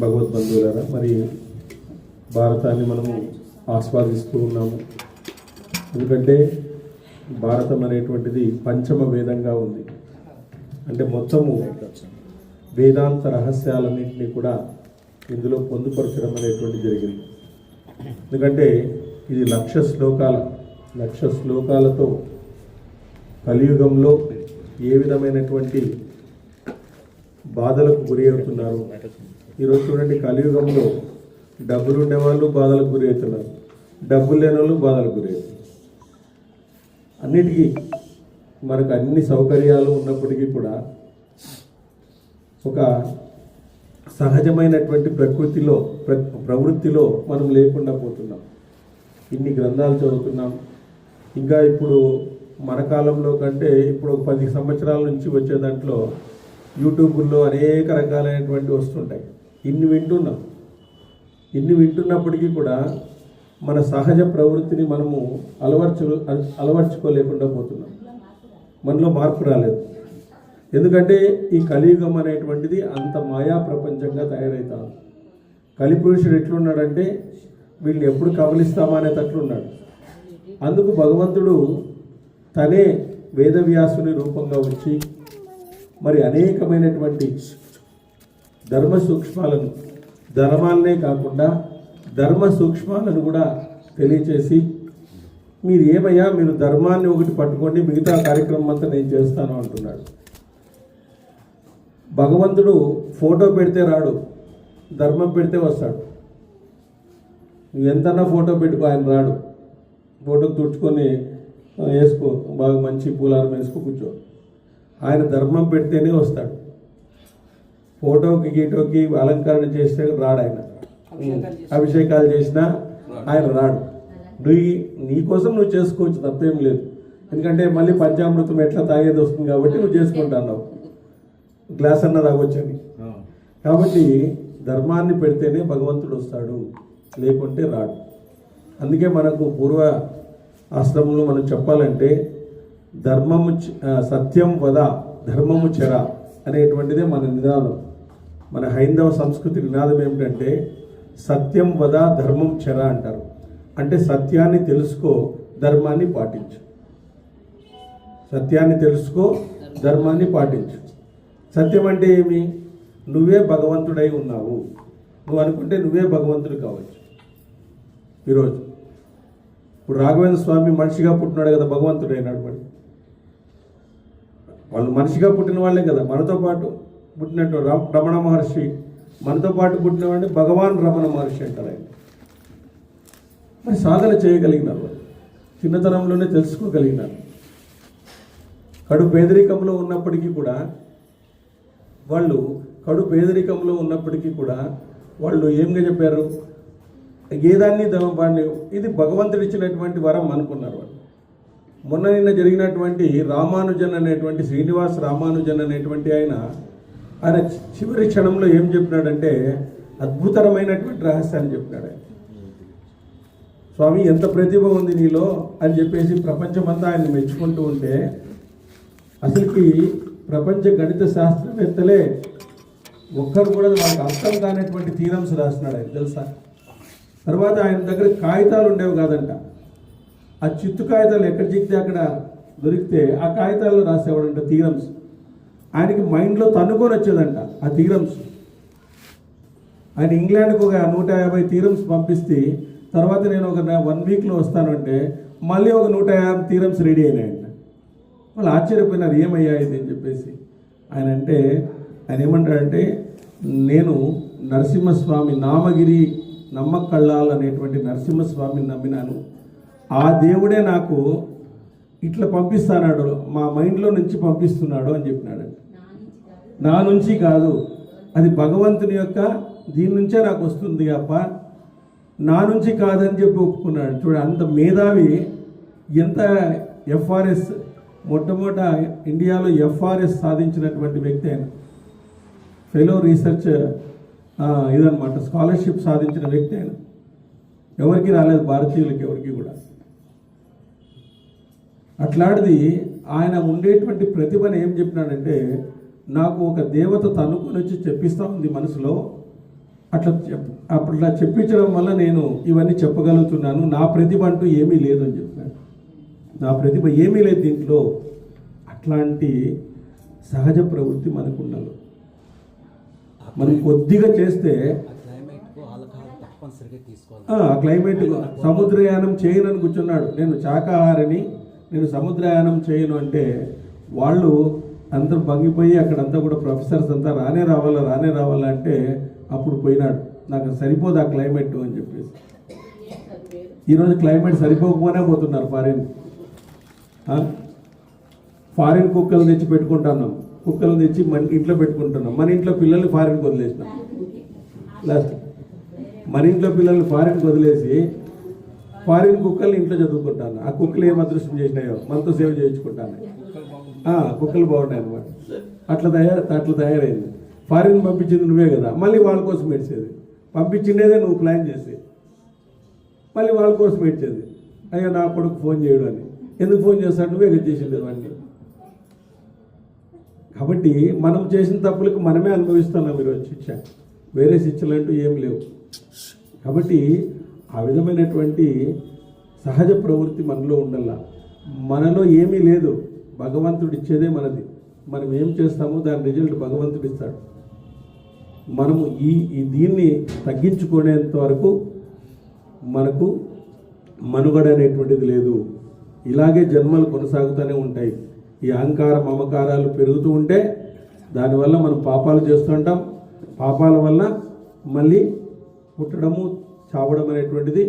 భగవద్బంధువులారా, మరి భారతాన్ని మనము ఆస్వాదిస్తూ ఉన్నాము. ఎందుకంటే భారతం అనేటువంటిది పంచమ వేదంగా ఉంది. అంటే మొత్తము వేదాంత రహస్యాలన్నింటినీ కూడా ఇందులో పొందుపరచడం అనేటువంటి జరిగింది. ఎందుకంటే ఇది 1,00,000 శ్లోకాలతో కలియుగంలో ఏ విధమైనటువంటి బాధలకు గురి అవుతున్నారు. ఈరోజు చూడండి, కలియుగంలో డబ్బులు ఉండేవాళ్ళు బాధలకు గురి అవుతున్నారు, డబ్బులు లేని వాళ్ళు బాధలకు గురి అవుతున్నారు. అన్నిటికీ మనకు అన్ని సౌకర్యాలు ఉన్నప్పటికీ కూడా ఒక సహజమైనటువంటి ప్రవృత్తిలో మనం లేకుండా పోతున్నాం. ఇన్ని గ్రంథాలు చదువుతున్నాం. ఇంకా ఇప్పుడు మన కాలంలో కంటే ఇప్పుడు 10 సంవత్సరాల నుంచి వచ్చే దాంట్లో యూట్యూబ్లో అనేక రకాలైనటువంటి వస్తుంటాయి. ఇన్ని వింటున్నప్పటికీ కూడా మన సహజ ప్రవృత్తిని మనము అలవర్చుకోలేకుండా పోతున్నాం. మనలో మార్పు రాలేదు. ఎందుకంటే ఈ కలియుగం అనేటువంటిది అంత మాయా ప్రపంచంగా తయారవుతాడు. కలిపురుషుడు ఎట్లున్నాడంటే వీళ్ళని ఎప్పుడు కబలిస్తామా అనేటట్లున్నాడు. అందుకు భగవంతుడు తనే వేదవ్యాసుని రూపంగా వచ్చి మరి అనేకమైనటువంటి ధర్మ సూక్ష్మాలను, ధర్మాలనే కాకుండా ధర్మ సూక్ష్మాలను కూడా తెలియచేసి, మీరు ధర్మాన్ని ఒకటి పట్టుకోండి, మిగతా కార్యక్రమం అంతా నేను చేస్తాను అంటున్నాడు. భగవంతుడు ఫోటో పెడితే రాడు, ధర్మం పెడితే వస్తాడు. నువ్వు ఎంతన్నా ఫోటో పెట్టుకో, ఆయన రాడు. ఫోటోకి తుడుచుకొని వేసుకో, బాగా మంచి పూలారం వేసుకో, కూర్చో. ఆయన ధర్మం పెడితేనే వస్తాడు. ఫోటోకి గీటోకి అలంకరణ చేస్తే రాడు. ఆయన అభిషేకాలు చేసినా ఆయన రాడు. నీకోసం నువ్వు చేసుకోవచ్చు, తప్పేం లేదు. ఎందుకంటే మళ్ళీ పంచామృతం ఎట్లా తాగేది వస్తుంది కాబట్టి నువ్వు చేసుకుంటున్నావు, గ్లాస్ అన్న తాగొచ్చని. కాబట్టి ధర్మాన్ని పెడితేనే భగవంతుడు వస్తాడు, లేకుంటే రాడు. అందుకే మనకు పూర్వ ఆశ్రమంలో మనం చెప్పాలంటే ధర్మము సత్యం వద ధర్మము చెర అనేటువంటిదే మన నినాదం. మన హైందవ సంస్కృతి నినాదం ఏమిటంటే సత్యం వద ధర్మం చెర అంటారు. అంటే సత్యాన్ని తెలుసుకో, ధర్మాన్ని పాటించు. సత్యాన్ని తెలుసుకో, ధర్మాన్ని పాటించు. సత్యం అంటే ఏమి? నువ్వే భగవంతుడై ఉన్నావు. నువ్వు అనుకుంటే నువ్వే భగవంతుడు కావచ్చు. ఈరోజు ఇప్పుడు రాఘవేంద్ర స్వామి మనిషిగా పుట్టినాడు కదా, భగవంతుడు అయినాడు. మరి వాళ్ళు మనిషిగా పుట్టిన వాళ్ళే కదా, మనతో పాటు పుట్టినట్టు రమణ మహర్షి మనతో పాటు పుట్టినవాడిని భగవాన్ రమణ మహర్షి అంటారు. ఆయన మరి సాధన చేయగలిగినారు, వాళ్ళు చిన్నతనంలోనే తెలుసుకోగలిగినారు. కడు పేదరికంలో ఉన్నప్పటికీ కూడా వాళ్ళు ఏంగా చెప్పారు, ఏదాన్ని ధర్మపాడిని ఇది భగవంతుడు ఇచ్చినటువంటి వరం అనుకున్నారు వాళ్ళు. నిన్న జరిగినటువంటి రామానుజన్ అనేటువంటి శ్రీనివాస్ రామానుజన్ అనేటువంటి ఆయన చివరి క్షణంలో ఏం చెప్పినాడంటే అద్భుతమైనటువంటి రహస్యాన్ని చెప్పినాడు. ఆయన స్వామి ఎంత ప్రతిభ ఉంది నీలో అని చెప్పేసి ప్రపంచమంతా ఆయన మెచ్చుకుంటూ ఉంటే అసలుకి ప్రపంచ గణిత శాస్త్రవేత్తలే ఒక్కరు కూడా వాళ్ళకి అర్థం కానటువంటి థీరమ్స్ రాస్తున్నాడు ఆయన, తెలుసా? తర్వాత ఆయన దగ్గర కాగితాలు ఉండేవి కాదంట. ఆ చిత్తు కాగితాలు ఎక్కడ చిక్కితే అక్కడ దొరికితే ఆ కాగితాల్లో రాసేవాడంట థీరమ్స్. ఆయనకి మైండ్లో తన్నుకొని వచ్చేదంట ఆ థీరమ్స్. ఆయన ఇంగ్లాండ్కి ఒక 150 థీరమ్స్ పంపిస్తే తర్వాత నేను ఒక 1 వీక్లో వస్తానంటే మళ్ళీ ఒక 150 థీరమ్స్ రెడీ అయినాయంట. వాళ్ళు ఆశ్చర్యపోయినారు, ఏమయ్యా ఇది అని చెప్పేసి. ఆయన ఏమంటాడంటే, నేను నరసింహస్వామి నామగిరి నమ్మకళ్ళాల్ అనేటువంటి నరసింహస్వామిని నమ్మినాను. ఆ దేవుడే నాకు ఇట్లా పంపిస్తున్నాడు, మా మైండ్లో నుంచి పంపిస్తున్నాడు అని చెప్పినాడు. నా నుంచి కాదు, అది భగవంతుని యొక్క దీని నుంచే నాకు వస్తుంది అప్ప, నా నుంచి కాదని చెప్పి ఒప్పుకున్నాడు. చూడండి, అంత మేధావి. ఎంత FRS మొట్టమొదట ఇండియాలో FRS సాధించినటువంటి వ్యక్తి ఆయన. ఫెలో రీసెర్చ్ ఇదనమాట, స్కాలర్షిప్ సాధించిన వ్యక్తి ఆయన. ఎవరికి రాలేదు, భారతీయులకి ఎవరికి కూడా. అట్లాంటిది ఆయన ఉండేటువంటి ప్రతిభను ఏం చెప్పినాడంటే, నాకు ఒక దేవత తనుకొని వచ్చి చెప్పిస్తూ ఉంది మనసులో, అట్లా చెప్పించడం వల్ల నేను ఇవన్నీ చెప్పగలుగుతున్నాను. నా ప్రతిభ అంటూ ఏమీ లేదు అని చెప్పాను. నా ప్రతిభ ఏమీ లేదు దీంట్లో. అట్లాంటి సహజ ప్రవృత్తి మనకు ఉండాలి. మనం కొద్దిగా చేస్తే ఆ క్లైమేట్ సముద్రయానం చేయనని కూర్చున్నాడు. నేను శాకాహారిని, నేను సముద్రయానం చేయను అంటే వాళ్ళు అందరూ బంగిపోయి అక్కడంతా కూడా ప్రొఫెసర్స్ అంతా రానే రావాలా అంటే అప్పుడు పోయినాడు. నాకు సరిపోదు ఆ క్లైమేట్ అని చెప్పేసి. ఈరోజు క్లైమేట్ సరిపోకపోనే పోతున్నారు ఫారిన్ కుక్కలు తెచ్చి పెట్టుకుంటున్నాం. కుక్కలు తెచ్చి మన ఇంట్లో పెట్టుకుంటున్నాం. మన ఇంట్లో పిల్లల్ని ఫారిన్కి వదిలేసినాం. లాస్ట్ మన ఇంట్లో పిల్లల్ని ఫారిన్కి వదిలేసి ఫారిన్ కుక్కల్ని ఇంట్లో చదువుకుంటాను. ఆ కుక్కలు ఏం అదృష్టం చేసినాయో మనతో సేవ చేయించుకుంటాను. కుక్కలు బాగున్నాయి అన్నమాట. అట్లా తయారైంది. ఫారిన్ పంపించింది నువ్వే కదా, మళ్ళీ వాళ్ళ కోసం ఏడ్చేది. పంపించిండేదే నువ్వు ప్లాన్ చేసి మళ్ళీ వాళ్ళ కోసం ఏడ్చేది. అయ్యో నా కొడుకు ఫోన్ చేయడం అని. ఎందుకు ఫోన్ చేస్తాడు? నువ్వే కదా చేసింది అవన్నీ. కాబట్టి మనం చేసిన తప్పులకు మనమే అనుభవిస్తున్నాం ఈరోజు శిక్ష. వేరే శిక్షలు అంటూ ఏం లేవు. కాబట్టి ఆ విధమైనటువంటి సహజ ప్రవృత్తి మనలో ఉండాల. మనలో ఏమీ లేదు, భగవంతుడు ఇచ్చేదే మనది. మనం ఏం చేస్తామో దాని రిజల్ట్ భగవంతుడు ఇస్తాడు. మనము దీన్ని తగ్గించుకునేంత వరకు మనకు మనుగడ అనేటువంటిది లేదు. ఇలాగే జన్మలు కొనసాగుతూనే ఉంటాయి. ఈ అహంకార మమకారాలు పెరుగుతూ ఉంటే దానివల్ల మనం పాపాలు చేస్తుంటాం. పాపాల వల్ల మళ్ళీ పుట్టడము చావడం అనేటువంటిది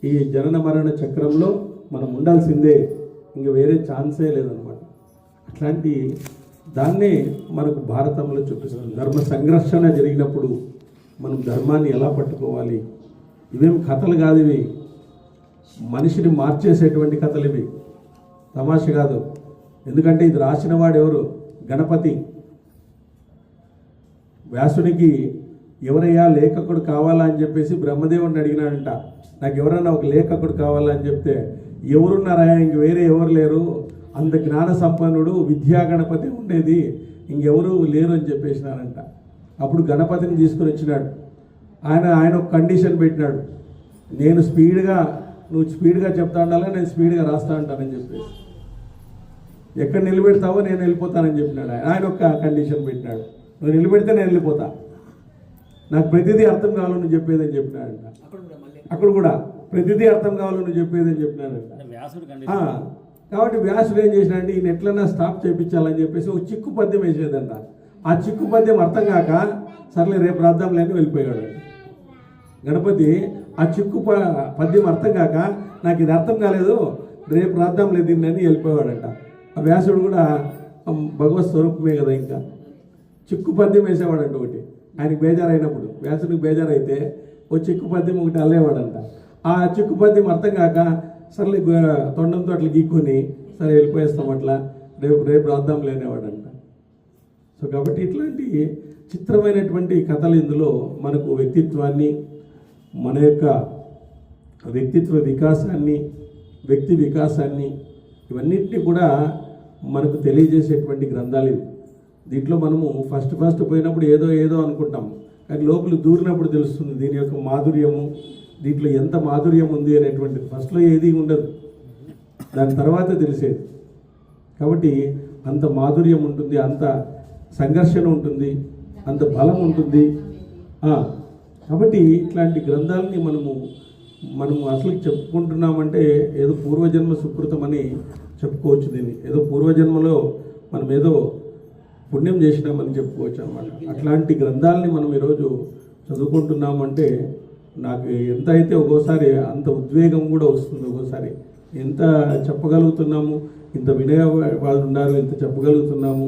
ఈ జనన మరణ చక్రంలో మనం ఉండాల్సిందే. ఇంక వేరే ఛాన్సే లేదనమాట. అట్లాంటి దాన్నే మనకు భారతంలో చూపిస్తుంది. ధర్మ సంఘర్షణ జరిగినప్పుడు మనం ధర్మాన్ని ఎలా పట్టుకోవాలి. ఇవేం కథలు కాదు, ఇవి మనిషిని మార్చేసేటువంటి కథలు. ఇవి తమాష కాదు. ఎందుకంటే ఇది రాసిన వాడు ఎవరు? గణపతి. వ్యాసుడికి ఎవరయ్యా లేఖకుడు కావాలా అని చెప్పేసి బ్రహ్మదేవుడిని అడిగినాడంట. నాకు ఎవరన్నా ఒక లేఖకుడు కావాలా అని చెప్తే, ఎవరున్నారా, ఇంక వేరే ఎవరు లేరు, అంత జ్ఞాన సంపన్నుడు విద్యా గణపతి ఉండేది, ఇంకెవరు లేరు అని చెప్పేసినారంట. అప్పుడు గణపతిని తీసుకుని వచ్చినాడు. ఆయన ఒక కండిషన్ పెట్టినాడు. నువ్వు స్పీడ్గా చెప్తా ఉండాలా, నేను స్పీడ్గా రాస్తా ఉంటానని చెప్పేసి. ఎక్కడ నిలబెడతావో నేను వెళ్ళిపోతానని చెప్పినాడు. ఆయన ఒక కండిషన్ పెట్టినాడు. నువ్వు నిలబెడితే నేను వెళ్ళిపోతా, నాకు ప్రతిదీ అర్థం కావాలని నువ్వు చెప్పేదని చెప్పినాడంట. అక్కడ కూడా ప్రతిదీ అర్థం కావాలని నువ్వు చెప్పేదని చెప్పినాడంట. కాబట్టి వ్యాసుడు ఏం చేసినాడంటే ఈయన ఎట్లన్నా స్టాప్ చేయించాలని చెప్పేసి ఒక చిక్కు పద్యం వేసేదంట. ఆ చిక్కు పద్యం అర్థం కాక సర్లే రేపు రాద్దాంలే అని వెళ్ళిపోయాడు గణపతి. ఆ చిక్కు పద్యం అర్థం కాక నాకు ఇది అర్థం కాలేదు, రేపు రాద్దాంలే దీన్ని అని వెళ్ళిపోయాడంట. ఆ వ్యాసుడు కూడా భగవత్ స్వరూపమే కదా, ఇంకా చిక్కు పద్యం వేసేవాడంట ఒకటి. ఆయనకు బేజారైనప్పుడు, వ్యాసుడికి బేజారైతే ఓ చిక్కు పద్యం ఒకటి అల్లేవాడంట. ఆ చిక్కు పద్యం అర్థం కాక సర్లే తొండంతో అట్లా గీక్కొని సరే వెళ్ళిపోయేస్తాం, అట్లా రేపు రాద్దాం లేనేవాడంట. సో కాబట్టి ఇట్లాంటి చిత్రమైనటువంటి కథలు ఇందులో మనకు వ్యక్తిత్వాన్ని, మన యొక్క వ్యక్తిత్వ వికాసాన్ని, వ్యక్తి వికాసాన్ని, ఇవన్నిటిని కూడా మనకు తెలియజేసేటువంటి గ్రంథాలు ఇవి. దీంట్లో మనము ఫస్ట్ పోయినప్పుడు ఏదో అనుకుంటాం, కానీ లోపల దూరినప్పుడు తెలుస్తుంది దీని యొక్క మాధుర్యము, దీంట్లో ఎంత మాధుర్యం ఉంది అనేటువంటిది. ఫస్ట్లో ఏది ఉండదు, దాని తర్వాత తెలిసేది. కాబట్టి అంత మాధుర్యం ఉంటుంది, అంత సంఘర్షణ ఉంటుంది, అంత బలం ఉంటుంది. కాబట్టి ఇట్లాంటి గ్రంథాలని మనము అసలు చెప్పుకుంటున్నామంటే ఏదో పూర్వజన్మ సుకృతం అని చెప్పుకోవచ్చు. దీన్ని ఏదో పూర్వజన్మలో మనం ఏదో పుణ్యం చేసినామని చెప్పుకోవచ్చు అన్నమాట. అట్లాంటి గ్రంథాలని మనం ఈరోజు చదువుకుంటున్నామంటే నాకు ఎంత అయితే ఒక్కోసారి అంత ఉద్వేగం కూడా వస్తుంది. ఒక్కోసారి ఎంత చెప్పగలుగుతున్నాము, ఇంత వినయ వాళ్ళు ఉన్నారు, ఎంత చెప్పగలుగుతున్నాము,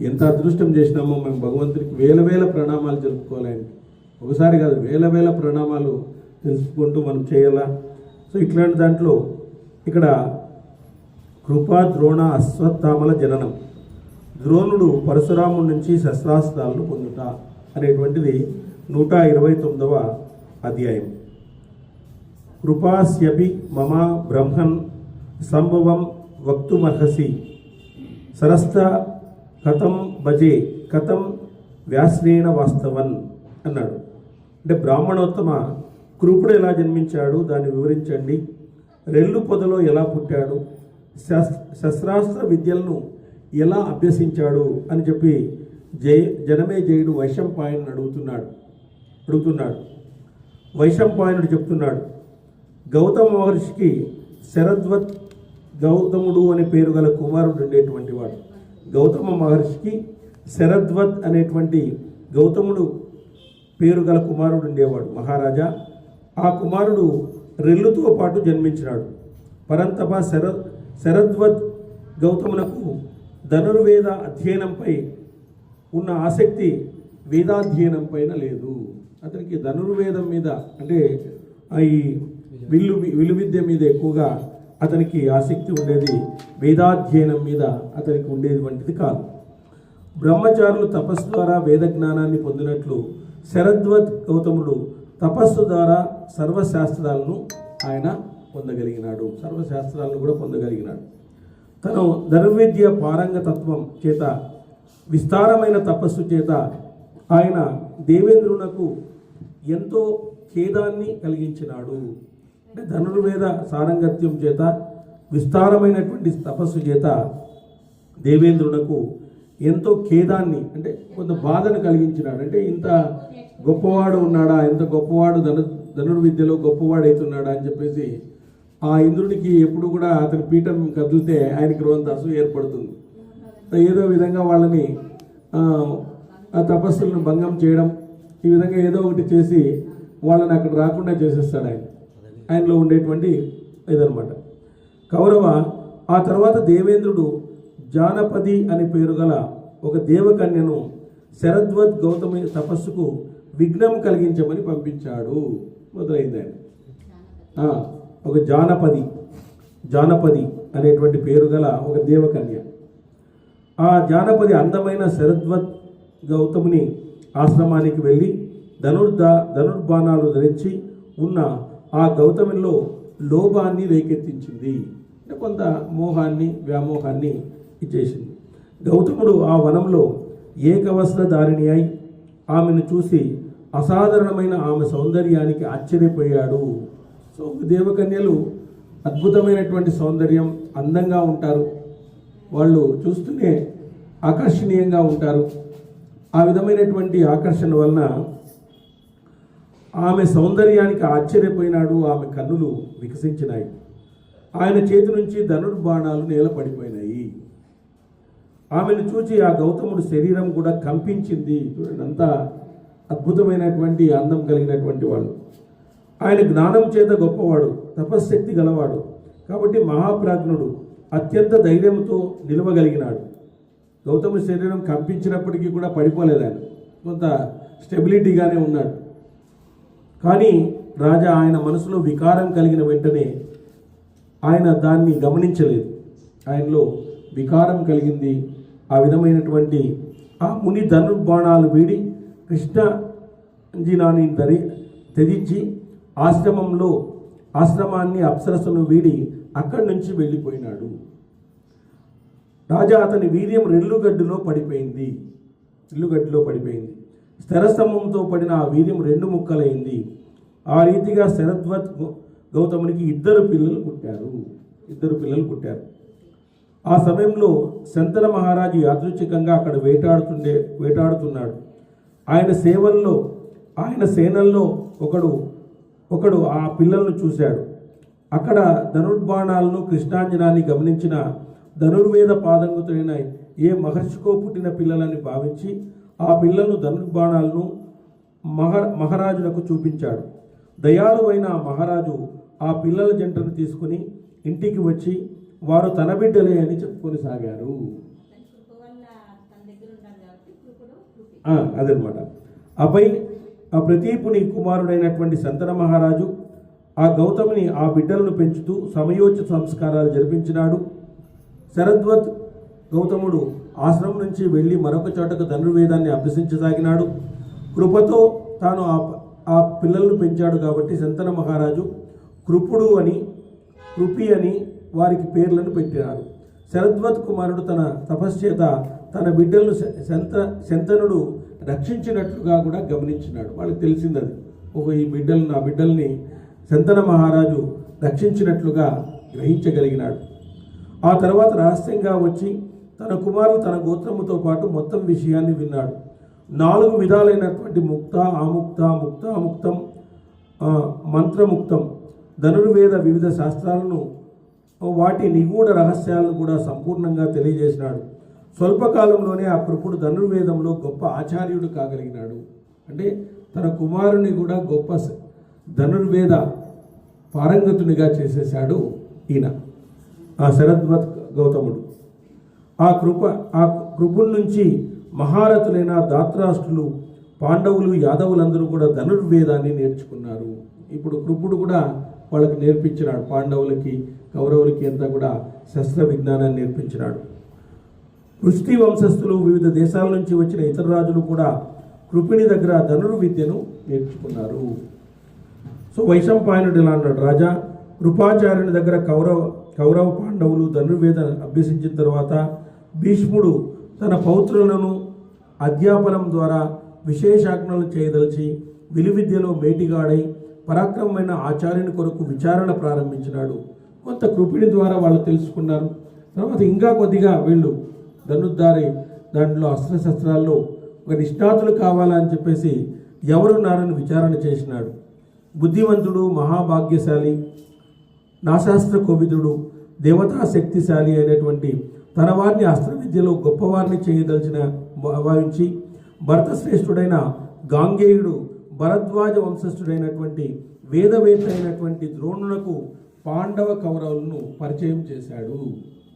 ఎంత అదృష్టం చేసినామో మేము భగవంతుడికి వేల ప్రణామాలు జరుపుకోవాలని. ఒకసారి కాదు, వేల ప్రణామాలు తెలుసుకుంటూ మనం చేయాలా. సో ఇట్లాంటి దాంట్లో ఇక్కడ కృపా ద్రోణ అశ్వత్థామల జననం, ద్రోణుడు పరశురాముడి నుంచి శస్త్రాస్త్రాలను పొందుట అనేటువంటిది 129వ అధ్యాయం. కృపాస్యపి మమ బ్రహ్మన్ సంభవం వక్తుమర్హసి సరస్త కథం భజే కథం వ్యాస్నేన వాస్తవన్ అన్నాడు. అంటే బ్రాహ్మణోత్తమ కృపుడు ఎలా జన్మించాడు దాన్ని వివరించండి. రెల్లు పొదలో ఎలా పుట్టాడు, శస్త్రాస్త్ర విద్యలను ఎలా అభ్యసించాడు అని చెప్పి జనమేజయుడు వైశంపాయనుడు అడుగుతున్నాడు. వైశంపాయనుడు చెప్తున్నాడు, గౌతమ మహర్షికి శరద్వత్ గౌతముడు అనే పేరు గల కుమారుడు ఉండేటువంటి వాడు. గౌతమ మహర్షికి శరద్వత్ అనేటువంటి గౌతముడు పేరు గల కుమారుడు ఉండేవాడు మహారాజా. ఆ కుమారుడు రెల్లుతో పాటు జన్మించినాడు. పరంతప శరద్వత్ గౌతమునకు ధనుర్వేద అధ్యయనంపై ఉన్న ఆసక్తి వేదాధ్యయనం పైన లేదు. అతనికి ధనుర్వేదం మీద అంటే ఈ విలు విద్య మీద ఎక్కువగా అతనికి ఆసక్తి ఉండేది, వేదాధ్యయనం మీద అతనికి ఉండేది వంటిది కాదు. బ్రహ్మచారులు తపస్సు ద్వారా వేద జ్ఞానాన్ని పొందినట్లు శరద్వత్ గౌతముడు తపస్సు ద్వారా సర్వశాస్త్రాలను ఆయన పొందగలిగినాడు. సర్వశాస్త్రాలను కూడా పొందగలిగినాడు. తను ధనుర్విద్య పారంగతత్వం చేత విస్తారమైన తపస్సు చేత ఆయన దేవేంద్రునకు ఎంతో ఖేదాన్ని కలిగించినాడు. అంటే ధనుర్వేద సారంగత్యం చేత విస్తారమైనటువంటి తపస్సు చేత దేవేంద్రునకు ఎంతో ఖేదాన్ని అంటే కొంత బాధను కలిగించినాడు. అంటే ఇంత గొప్పవాడు ఉన్నాడా, ఎంత గొప్పవాడు ధనుర్విద్యలో గొప్పవాడైతున్నాడా అని చెప్పేసి ఆ ఇంద్రుడికి ఎప్పుడు కూడా అతని పీఠం కదిలితే ఆయనకి కొంత అసూయ ఏర్పడుతుంది. ఏదో విధంగా వాళ్ళని ఆ తపస్సులను భంగం చేయడం, ఈ విధంగా ఏదో ఒకటి చేసి వాళ్ళని అక్కడ రాకుండా చేసేస్తాడు ఆయనలో ఉండేటువంటి ఇదనమాట. కౌరవ ఆ తర్వాత దేవేంద్రుడు జానపది అనే పేరు గల ఒక దేవకన్యను శరద్వత్ గౌతమి తపస్సుకు విఘ్నం కలిగించమని పంపించాడు. మొదలైంది ఆయన ఒక జానపది అనేటువంటి పేరు గల ఒక దేవకన్య. ఆ జానపది అందమైన శరద్వత్ గౌతముని ఆశ్రమానికి వెళ్ళి ధనుర్బాణాలు ధరించి ఉన్న ఆ గౌతమిలో లోభాన్ని రేకెత్తించింది. కొంత మోహాన్ని వ్యామోహాన్ని ఇచ్చేసింది. గౌతముడు ఆ వనంలో ఏకవస్త్రధారిణి అయి ఆమెను చూసి అసాధారణమైన ఆమె సౌందర్యానికి ఆశ్చర్యపోయాడు. సో దేవకన్యలు అద్భుతమైనటువంటి సౌందర్యం, అందంగా ఉంటారు, వాళ్ళు చూస్తూనే ఆకర్షణీయంగా ఉంటారు. ఆ విధమైనటువంటి ఆకర్షణ వలన ఆమె సౌందర్యానికి ఆశ్చర్యపోయినాడు. ఆమె కన్నులు వికసించినాయి. ఆయన చేతి నుంచి ధనుర్బాణాలు నేల పడిపోయినాయి. ఆమెను చూచి ఆ గౌతముడు శరీరం కూడా కంపించింది. చూడండి, అంత అద్భుతమైనటువంటి అందం కలిగినటువంటి వాడు. ఆయన జ్ఞానం చేత గొప్పవాడు, తపశ్శక్తి గలవాడు కాబట్టి మహాప్రాజ్ఞుడు, అత్యంత ధైర్యంతో నిలవగలిగినాడు. గౌతమ శరీరం కంపించినప్పటికీ కూడా పడిపోలేదు. ఆయన కొంత స్టెబిలిటీగానే ఉన్నాడు. కానీ రాజా ఆయన మనసులో వికారం కలిగిన వెంటనే ఆయన దాన్ని గమనించలేదు. ఆయనలో వికారం కలిగింది. ఆ విధమైనటువంటి ఆ ముని ధనుర్బాణాలు వీడి కృష్ణంజినాన్ని త్యజించి ఆశ్రమాన్ని అప్సరసను వీడి అక్కడి నుంచి వెళ్ళిపోయినాడు. రాజా అతని వీర్యం రెల్లుగడ్డులో పడిపోయింది. స్థిరస్తంభంతో పడిన ఆ వీర్యం 2 ముక్కలైంది. ఆ రీతిగా శరద్వత్ గౌతమునికి ఇద్దరు పిల్లలు పుట్టారు. ఆ సమయంలో శంతన మహారాజు యాదృచ్ఛికంగా అక్కడ వేటాడుతున్నాడు. ఆయన సేనల్లో ఒకడు ఆ పిల్లలను చూశాడు. అక్కడ ధనుర్బాణాలను కృష్ణాంజనాన్ని గమనించిన ధనుర్వేద పాదంగుతుడైన ఏ మహర్షికో పుట్టిన పిల్లలని భావించి ఆ పిల్లలను ధనుర్బాణాలను మహారాజునకు చూపించాడు. దయాళువైన ఆ మహారాజు ఆ పిల్లల జంటను తీసుకుని ఇంటికి వచ్చి వారు తన బిడ్డలే అని చెప్పుకొని సాగారు. అదనమాట. ఆపై ఆ ప్రతీపుని కుమారుడైనటువంటి శంతన మహారాజు ఆ గౌతమిని ఆ బిడ్డలను పెంచుతూ సమయోచిత సంస్కారాలు జరిపించినాడు. శరద్వత్ గౌతముడు ఆశ్రమం నుంచి వెళ్ళి మరొక చోటకు ధనుర్వేదాన్ని అభ్యసించసాగినాడు. కృపతో తాను ఆ పిల్లలను పెంచాడు కాబట్టి శంతన మహారాజు కృపి అని వారికి పేర్లను పెట్టినాడు. శరద్వత్ కుమారుడు తన తపశ్చేత తన బిడ్డలను శంతనుడు రక్షించినట్లుగా కూడా గమనించినాడు. వాళ్ళకి తెలిసింది అది ఈ నా బిడ్డల్ని శంతన మహారాజు రక్షించినట్లుగా గ్రహించగలిగినాడు. ఆ తర్వాత రహస్యంగా వచ్చి తన కుమారుడు తన గోత్రముతో పాటు మొత్తం విషయాన్ని విన్నాడు. 4 విధాలైనటువంటి ముక్త, ఆముక్త, ముక్త అముక్తం, మంత్రముక్తం, ధనుర్వేద వివిధ శాస్త్రాలను వాటి నిగూఢ రహస్యాలను కూడా సంపూర్ణంగా తెలియజేసినాడు. స్వల్పకాలంలోనే ఆ కృపుడు ధనుర్వేదంలో గొప్ప ఆచార్యుడు కాగలిగినాడు. అంటే తన కుమారుని కూడా గొప్ప ధనుర్వేద పారంగతునిగా చేసేశాడు ఈయన ఆ శరద్వత్ గౌతముడు. ఆ కృపుడి నుంచి మహారథులైన ధాత్రాష్ట్రులు, పాండవులు, యాదవులందరూ కూడా ధనుర్వేదాన్ని నేర్చుకున్నారు. ఇప్పుడు కృపుడు కూడా వాళ్ళకి నేర్పించినాడు. పాండవులకి, కౌరవులకి అంతా కూడా శస్త్ర విజ్ఞానాన్ని నేర్పించినాడు. పృష్టి వంశస్థులు, వివిధ దేశాల నుంచి వచ్చిన ఇతర రాజులు కూడా కృపిణి దగ్గర ధనుర్విద్యను నేర్చుకున్నారు. సో వైశంపాయనుడు ఇలా అన్నాడు, రాజా, కృపాచార్యుని దగ్గర కౌరవ పాండవులు ధనుర్వేద అభ్యసించిన తర్వాత భీష్ముడు తన పౌత్రులను అధ్యాపనం ద్వారా విశేషాజ్ఞలు చేయదలిచి విలువిద్యలో మేటిగాడై పరాక్రమమైన ఆచార్యుని కొరకు విచారణ ప్రారంభించినాడు. కొంత కృపిణి ద్వారా వాళ్ళు తెలుసుకున్నారు. తర్వాత ఇంకా కొద్దిగా వీళ్ళు ధనుర్ధారి దాంట్లో అస్త్రశస్త్రాల్లో ఒక నిష్ణాతులు కావాలని చెప్పేసి ఎవరున్నారని విచారణ చేసినాడు. బుద్ధివంతుడు, మహాభాగ్యశాలి, నాశాస్త్ర కోవిదుడు, దేవతా శక్తిశాలి అయినటువంటి తన వారిని అస్త్ర విద్యలో గొప్పవారిని చేయదలిచిన భావించి భరతశ్రేష్ఠుడైన గాంగేయుడు భరద్వాజ వంశస్థుడైనటువంటి వేదవేత్త అయినటువంటి ద్రోణునకు పాండవ కౌరవులను పరిచయం చేశాడు.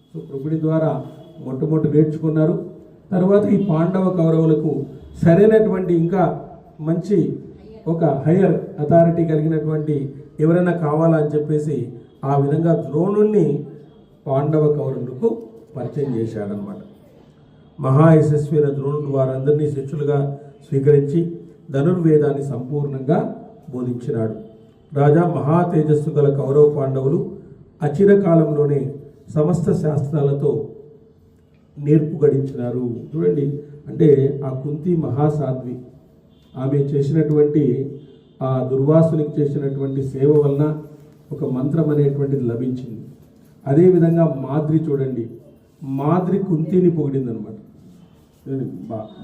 సో కృపుడి ద్వారా మొట్టమొదటి నేర్చుకున్నారు. తర్వాత ఈ పాండవ కౌరవులకు సరైనటువంటి ఇంకా మంచి ఒక హయ్యర్ అథారిటీ కలిగినటువంటి ఎవరైనా కావాలని చెప్పేసి ఆ విధంగా ద్రోణుణ్ణి పాండవ కౌరవులకు పరిచయం చేశాడనమాట. మహా యశస్వైన ద్రోణుడు వారందరినీ శిష్యులుగా స్వీకరించి ధనుర్వేదాన్ని సంపూర్ణంగా బోధించినాడు. రాజా, మహా తేజస్సు గల కౌరవ పాండవులు అచిరకాలంలోనే సమస్త శాస్త్రాలతో నేర్పు గడించినారు. చూడండి, అంటే ఆ కుంతి మహాసాధ్వి, ఆమె చేసినటువంటి ఆ దుర్వాసునికి చేసినటువంటి సేవ వలన ఒక మంత్రం అనేటువంటిది లభించింది. అదేవిధంగా మాద్రి, చూడండి, మాద్రి కుంతిని పొగిడిందనమాట.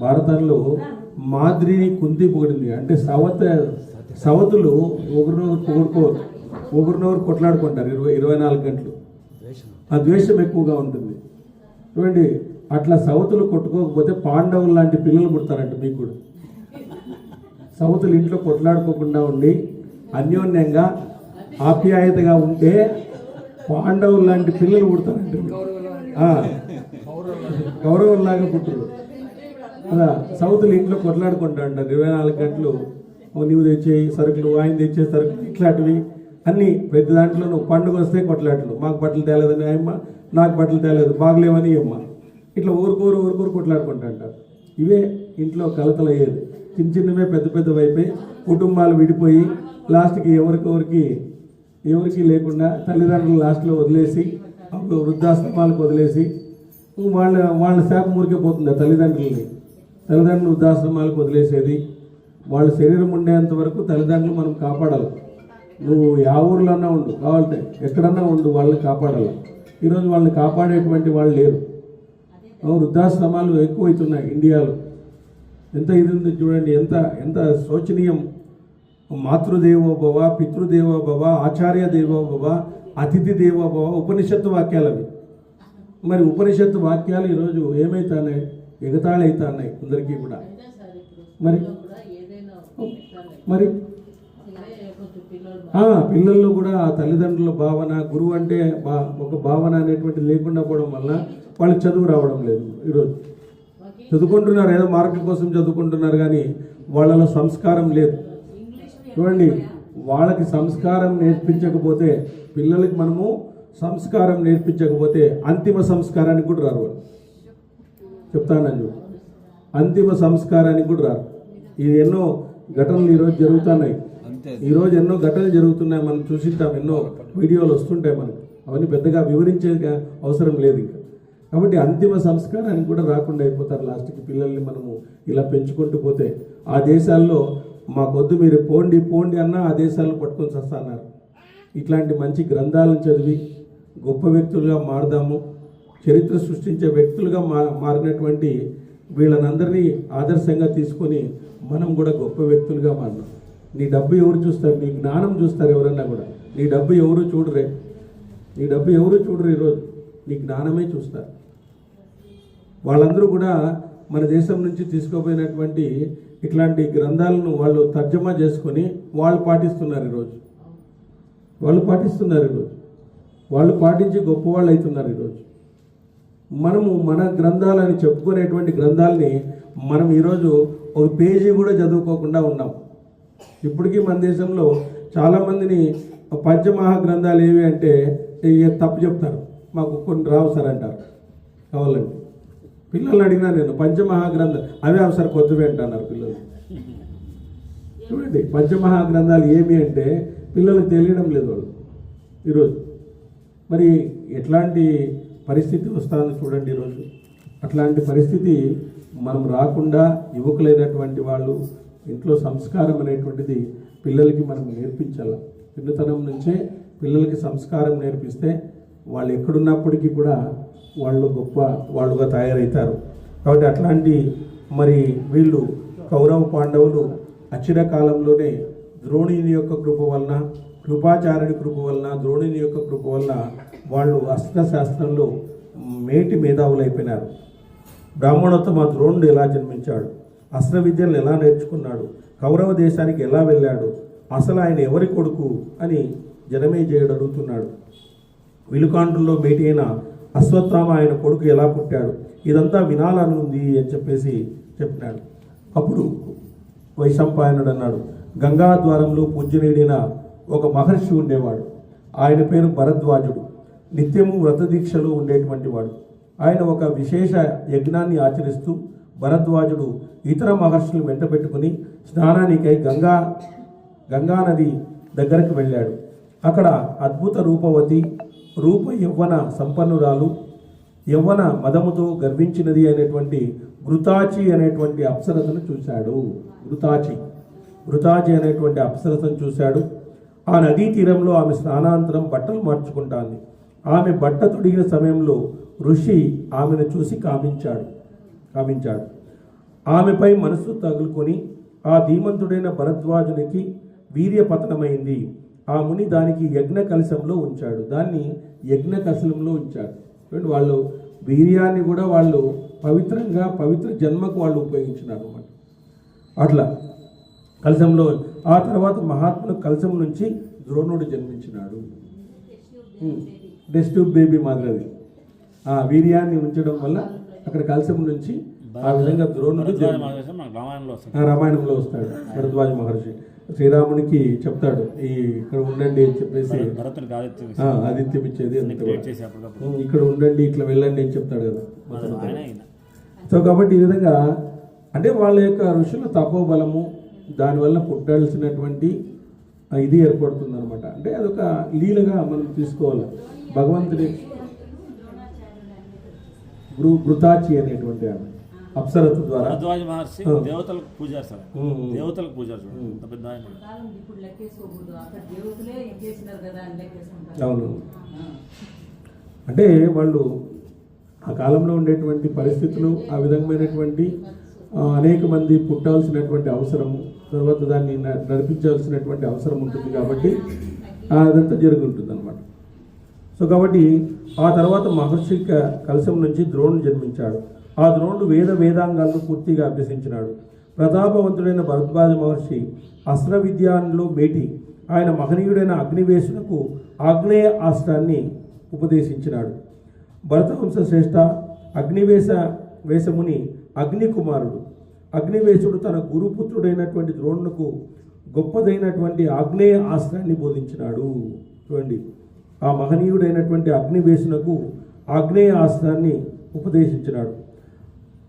భారతంలో మాద్రిని కుంతి పొగిడింది. అంటే సవతులు ఒకరినొకరు కొట్లాడుకుంటారు 24 గంటలు. ఆ ద్వేషం ఎక్కువగా ఉంటుంది. చూడండి, అట్లా సవతులు కొట్టుకోకపోతే పాండవులు లాంటి పిల్లలు పుడతారంట. మీకు కూడా సవతులు ఇంట్లో కొట్లాడుకోకుండా ఉండి అన్యోన్యంగా ఆప్యాయతగా ఉంటే పాండవులు లాంటి పిల్లలు పుడతారంట. కౌరవుల్లాగా పుట్టరు. అలా సౌతులు ఇంట్లో కొట్లాడుకుంటా అంటారు 24 గంటలు. నీవు తెచ్చే సరుకులు, ఆయన తెచ్చే సరుకులు, ఇట్లాంటివి అన్నీ. ప్రతి దాంట్లోనూ పండుగ వస్తే కొట్లాట్లు, మాకు బట్టలు తేలేదని అమ్మ, నాకు బట్టలు తేలేదు, బాగలేవని అమ్మ, ఇట్లా ఊరుకోరు కొట్లాడుకుంటా అంటారు. ఇవే ఇంట్లో కలతలు అయ్యేది. చిన్న చిన్నవే పెద్ద పెద్దవి అయిపోయి కుటుంబాలు విడిపోయి లాస్ట్కి ఎవరికి లేకుండా తల్లిదండ్రులు లాస్ట్లో వదిలేసి వృద్ధాశ్రమాలకు వదిలేసి వాళ్ళ శాపం ఊరికే పోతుంది. తల్లిదండ్రులు వృద్ధాశ్రమాలకు వదిలేసేది. వాళ్ళ శరీరం ఉండేంత వరకు తల్లిదండ్రులు మనం కాపాడాలి. నువ్వు యా ఊర్లో అన్నా ఉండు, కావాలంటే ఎక్కడన్నా ఉండు, వాళ్ళని కాపాడాలి. ఈరోజు వాళ్ళని కాపాడేటువంటి వాళ్ళు లేరు. వృద్ధాశ్రమాలు ఎక్కువైతున్నాయి ఇండియాలో. ఎంత ఇది ఉంది చూడండి, ఎంత శోచనీయం. మాతృదేవో భవ, పితృదేవో భవ, ఆచార్య దేవో భవ, అతిథి దేవో భవ, ఉపనిషత్తు వాక్యాలు అవి. మరి ఉపనిషత్తు వాక్యాలు ఈరోజు ఏమైతున్నాయి? ఎగతాళి అవుతున్నాయి అందరికీ కూడా. మరి పిల్లల్లో కూడా తల్లిదండ్రుల భావన, గురువు అంటే ఒక భావన అనేటువంటి లేకుండా పోవడం వల్ల వాళ్ళకి చదువు రావడం లేదు. ఈరోజు చదువుకుంటున్నారు, ఏదో మార్కుల కోసం చదువుకుంటున్నారు, కానీ వాళ్ళలో సంస్కారం లేదు. చూడండి, వాళ్ళకి సంస్కారం నేర్పించకపోతే, పిల్లలకి మనము సంస్కారం నేర్పించకపోతే అంతిమ సంస్కారానికి కూడా రారు. వాళ్ళు చెప్తానని చూడు, అంతిమ సంస్కారానికి కూడా రారు. ఇది ఎన్నో ఘటనలు ఈరోజు జరుగుతున్నాయి. ఈరోజు ఎన్నో ఘటనలు జరుగుతున్నాయి, మనం చూసిద్దాం, ఎన్నో వీడియోలు వస్తుంటాయి మనకి. అవన్నీ పెద్దగా వివరించే అవసరం లేదు ఇంకా. కాబట్టి అంతిమ సంస్కారానికి కూడా రాకుండా అయిపోతారు లాస్ట్కి పిల్లల్ని మనము ఇలా పెంచుకుంటూ పోతే. ఆ దేశాల్లో మాకొద్దు మీరు పోండి పోండి అన్న ఆ దేశాలను పట్టుకొని వస్తున్నారు. ఇట్లాంటి మంచి గ్రంథాలను చదివి గొప్ప వ్యక్తులుగా మారదాము. చరిత్ర సృష్టించే వ్యక్తులుగా మారినటువంటి వీళ్ళనందరినీ ఆదర్శంగా తీసుకొని మనం కూడా గొప్ప వ్యక్తులుగా మారినాం. నీ డబ్బు ఎవరు చూస్తారు? నీ జ్ఞానం చూస్తారు ఎవరన్నా కూడా. నీ డబ్బు ఎవరు చూడరే, నీ డబ్బు ఎవరు చూడరు. ఈరోజు నీ జ్ఞానమే చూస్తారు. వాళ్ళందరూ కూడా మన దేశం నుంచి తీసుకుపోయినటువంటి ఇట్లాంటి గ్రంథాలను వాళ్ళు తర్జమా చేసుకొని వాళ్ళు పాటిస్తున్నారు ఈరోజు. వాళ్ళు పాటించి గొప్పవాళ్ళు అవుతున్నారు ఈరోజు. మనము మన గ్రంథాలని చెప్పుకునేటువంటి గ్రంథాలని మనం ఈరోజు ఒక పేజీ కూడా చదువుకోకుండా ఉన్నాం. ఇప్పటికీ మన దేశంలో చాలామందిని పంచమహా గ్రంథాలు ఏవి అంటే తప్పు చెప్తారు, మాకు కొన్ని రావు సార్ అంటారు. కావాలండి పిల్లల్ని అడిగినా నేను పంచమహాగ్రంథాలు అవే అవసరం కొత్తవి అంటున్నారు పిల్లలు. చూడండి పంచమహాగ్రంథాలు ఏమి అంటే పిల్లలకు తెలియడం లేదు వాళ్ళు ఈరోజు. మరి ఎట్లాంటి పరిస్థితి వస్తుందో చూడండి ఈరోజు. అట్లాంటి పరిస్థితి మనం రాకుండా యువకులైనటువంటి వాళ్ళు ఇంట్లో సంస్కారం అనేటువంటిది పిల్లలకి మనం నేర్పించాలి. చిన్నతనం నుంచే పిల్లలకి సంస్కారం నేర్పిస్తే వాళ్ళు ఎక్కడున్నప్పటికీ కూడా వాళ్ళు గొప్ప వాళ్ళుగా తయారవుతారు. కాబట్టి అట్లాంటి మరి వీళ్ళు కౌరవ పాండవులు అచిర కాలంలోనే ద్రోణుని యొక్క కృప వలన, కృపాచార్యుడి కృప వలన, ద్రోణుని యొక్క కృప వలన వాళ్ళు అస్త్రశాస్త్రంలో మేటి మేధావులు అయిపోయినారు. బ్రాహ్మణోత్తమ ద్రోణుడు ఎలా జన్మించాడు, అస్త్ర విద్యలను ఎలా నేర్చుకున్నాడు, కౌరవ దేశానికి ఎలా వెళ్ళాడు, అసలు ఆయన ఎవరి కొడుకు అని జనమేజయుడు అడుగుతున్నాడు. విలుకాండ్రుల్లో మేటి అయిన అశ్వత్థామ ఆయన కొడుకు ఎలా పుట్టాడు, ఇదంతా వినాలని ఉంది అని చెప్పేసి చెప్పినాడు. అప్పుడు వైశంపాయనుడు అన్నాడు, గంగా ద్వారంలో పూజ్యనీడిన ఒక మహర్షి ఉండేవాడు. ఆయన పేరు భరద్వాజుడు. నిత్యము వ్రతదీక్షలో ఉండేటువంటి వాడు. ఆయన ఒక విశేష యజ్ఞాన్ని ఆచరిస్తూ భరద్వాజుడు ఇతర మహర్షులు వెంట పెట్టుకుని స్నానానికై గంగా నది దగ్గరకు వెళ్ళాడు. అక్కడ అద్భుత రూపవతి, రూప యవ్వన సంపన్నురాలు, యవ్వన మదముతో గర్వించినది అనేటువంటి ఘృతాచి అనేటువంటి అప్సరసను చూశాడు. ఘృతాచి అనేటువంటి అప్సరసను చూశాడు. ఆ నదీ తీరంలో ఆమె స్నానాంతరం బట్టలు మార్చుకుంటాంది. ఆమె బట్ట తొడిగిన సమయంలో ఋషి ఆమెను చూసి కామించాడు. ఆమెపై మనసు తగులుకొని ఆ ధీమంతుడైన భరద్వాజునికి వీర్యపతనమైంది. ఆ ముని దానికి యజ్ఞ కలశంలో ఉంచాడు. దాన్ని యజ్ఞ కలశంలో ఉంచాడు. వాళ్ళు వీర్యాన్ని కూడా వాళ్ళు పవిత్రంగా పవిత్ర జన్మకు వాళ్ళు ఉపయోగించినారు అన్నమాట. అట్లా కలశంలో ఆ తర్వాత మహాత్ముల కలశం నుంచి ద్రోణుడు జన్మించినాడు. టెస్ట్ ట్యూబ్ బేబీ మాదిరి ఆ వీర్యాన్ని ఉంచడం వల్ల అక్కడ కలశం నుంచి ఆ విధంగా ద్రోణుడు రామాయణంలో వస్తాడు. భరద్వాజ మహర్షి శ్రీరామునికి చెప్తాడు, ఈ ఇక్కడ ఉండండి అని చెప్పేసి ఆదిత్యం ఇచ్చేది ఇక్కడ ఉండండి, ఇట్లా వెళ్ళండి అని చెప్తాడు కదా. సో కాబట్టి ఈ విధంగా అంటే వాళ్ళ యొక్క ఋషుల తపోబలము దానివల్ల పుట్టాల్సినటువంటి ఇది ఏర్పడుతుంది అనమాట. అంటే అదొక లీలగా మనం తీసుకోవాలి. భగవంతుడి ఘృతాచి అనేటువంటి ఆమె అప్సరత ద్వారా దేవతలకు పూజ చేస్తారు. అవును. అంటే వాళ్ళు ఆ కాలంలో ఉండేటువంటి పరిస్థితులు ఆ విధమైనటువంటి అనేక మంది పుట్టాల్సినటువంటి అవసరము, తర్వాత దాన్ని నడిపించాల్సినటువంటి అవసరం ఉంటుంది కాబట్టి అదంతా జరుగుతుంది అనమాట. సో కాబట్టి ఆ తర్వాత మహర్షి కలశం నుంచి ద్రోణుడు జన్మించాడు. ఆ ద్రోణుడు వేదాంగాలను పూర్తిగా అభ్యసించినాడు. ప్రతాపవంతుడైన భరద్వాజ మహర్షి అస్త్ర విద్యాలో మేటి ఆయన మహనీయుడైన అగ్నివేశునకు ఆగ్నేయ ఆస్త్రాన్ని ఉపదేశించినాడు. భరతవంశ శ్రేష్ఠ వేషముని అగ్ని కుమారుడు. అగ్నివేశుడు తన గురుపుత్రుడైనటువంటి ద్రోణునకు గొప్పదైనటువంటి ఆగ్నేయ ఆస్త్రాన్ని బోధించినాడు. చూడండి, ఆ మహనీయుడైనటువంటి అగ్నివేశునకు ఆగ్నేయ ఆస్త్రాన్ని ఉపదేశించినాడు.